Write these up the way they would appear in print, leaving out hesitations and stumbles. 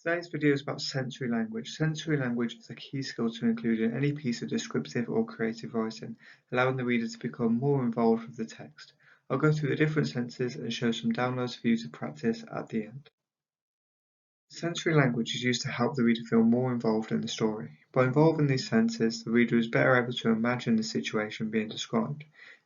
Today's video is about sensory language. Sensory language is a key skill to include in any piece of descriptive or creative writing, allowing the reader to become more involved with the text. I'll go through the different senses and show some downloads for you to practice at the end. Sensory language is used to help the reader feel more involved in the story. By involving these senses, the reader is better able to imagine the situation being described.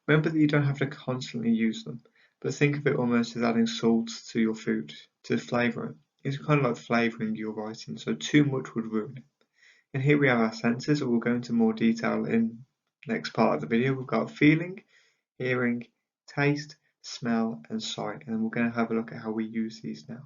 Remember that you don't have to constantly use them, but think of it almost as adding salt to your food, to flavour it. It's kind of like flavouring your writing, so too much would ruin it. And here we have our senses, and we'll go into more detail in the next part of the video. We've got feeling, hearing, taste, smell, and sight, and we're going to have a look at how we use these now.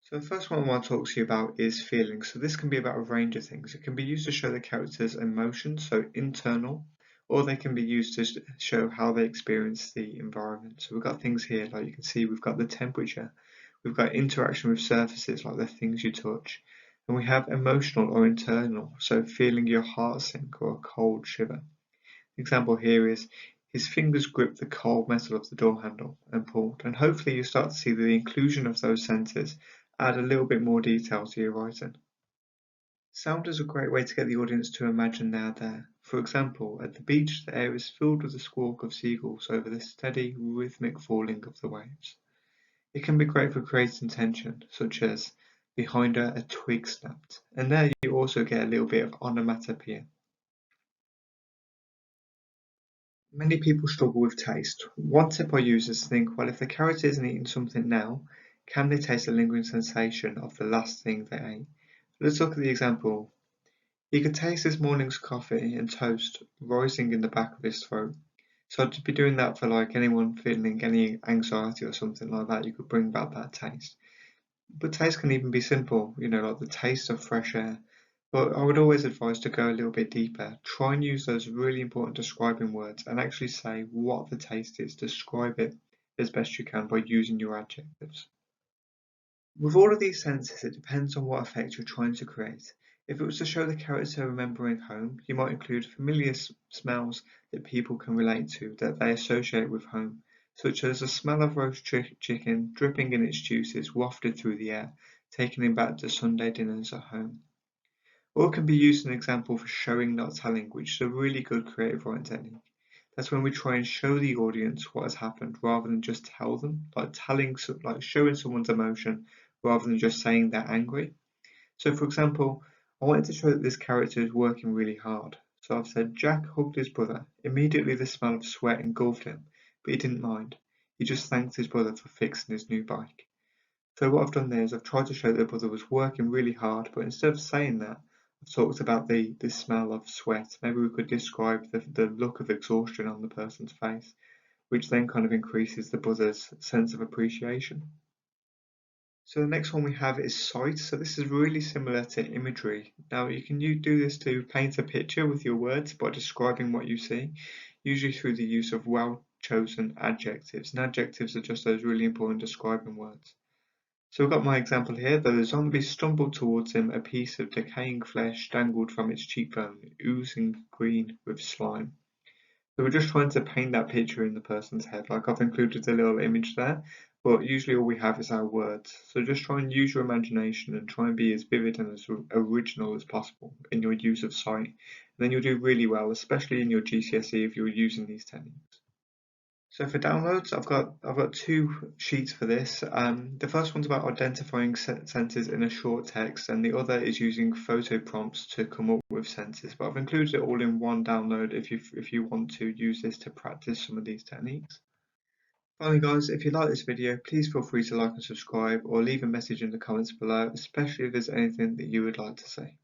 So the first one I want to talk to you about is feeling. So this can be about a range of things. It can be used to show the character's emotions, so internal, or they can be used to show how they experience the environment. So we've got things here, like you can see, we've got the temperature, we've got interaction with surfaces, like the things you touch, and we have emotional or internal, so feeling your heart sink or a cold shiver. The example here is his fingers gripped the cold metal of the door handle and pulled, and hopefully you start to see that the inclusion of those senses add a little bit more detail to your writing. Sound is a great way to get the audience to imagine they are there. For example, at the beach, the air is filled with the squawk of seagulls over the steady, rhythmic falling of the waves. It can be great for creating tension, such as behind her a twig snapped, and there you also get a little bit of onomatopoeia. Many people struggle with taste. One tip I use is to think, well, if the character isn't eating something now, can they taste the lingering sensation of the last thing they ate? Let's look at the example. He could taste this morning's coffee and toast rising in the back of his throat. So I'd be doing that for like anyone feeling any anxiety or something like that, you could bring back that taste. But taste can even be simple, like the taste of fresh air. But I would always advise to go a little bit deeper. Try and use those really important describing words and actually say what the taste is. Describe it as best you can by using your adjectives. With all of these senses, it depends on what effect you're trying to create. If it was to show the character remembering home, you might include familiar smells that people can relate to, that they associate with home, such as the smell of roast chicken dripping in its juices wafted through the air, taking him back to Sunday dinners at home. Or it can be used as an example for showing not telling, which is a really good creative writing technique. That's when we try and show the audience what has happened rather than just tell them, like showing someone's emotion rather than just saying they're angry. So for example, I wanted to show that this character is working really hard. So I've said Jack hugged his brother. Immediately the smell of sweat engulfed him, but he didn't mind. He just thanked his brother for fixing his new bike. So what I've done there is I've tried to show that the brother was working really hard, but instead of saying that, I've talked about the smell of sweat. Maybe we could describe the look of exhaustion on the person's face, which then kind of increases the brother's sense of appreciation. So the next one we have is sight. So this is really similar to imagery. Now you can do this to paint a picture with your words by describing what you see, usually through the use of well-chosen adjectives. And adjectives are just those really important describing words. So we've got my example here. The zombie stumbled towards him. A piece of decaying flesh dangled from its cheekbone, oozing green with slime. So we're just trying to paint that picture in the person's head. Like I've included a little image there, but usually all we have is our words. So just try and use your imagination and try and be as vivid and as original as possible in your use of sight. And then you'll do really well, especially in your GCSE if you're using these techniques. So for downloads, I've got two sheets for this. The first one's about identifying sentences in a short text, and the other is using photo prompts to come up with sentences. But I've included it all in one download if you want to use this to practice some of these techniques. Finally, guys, if you like this video, please feel free to like and subscribe, or leave a message in the comments below, especially if there's anything that you would like to say.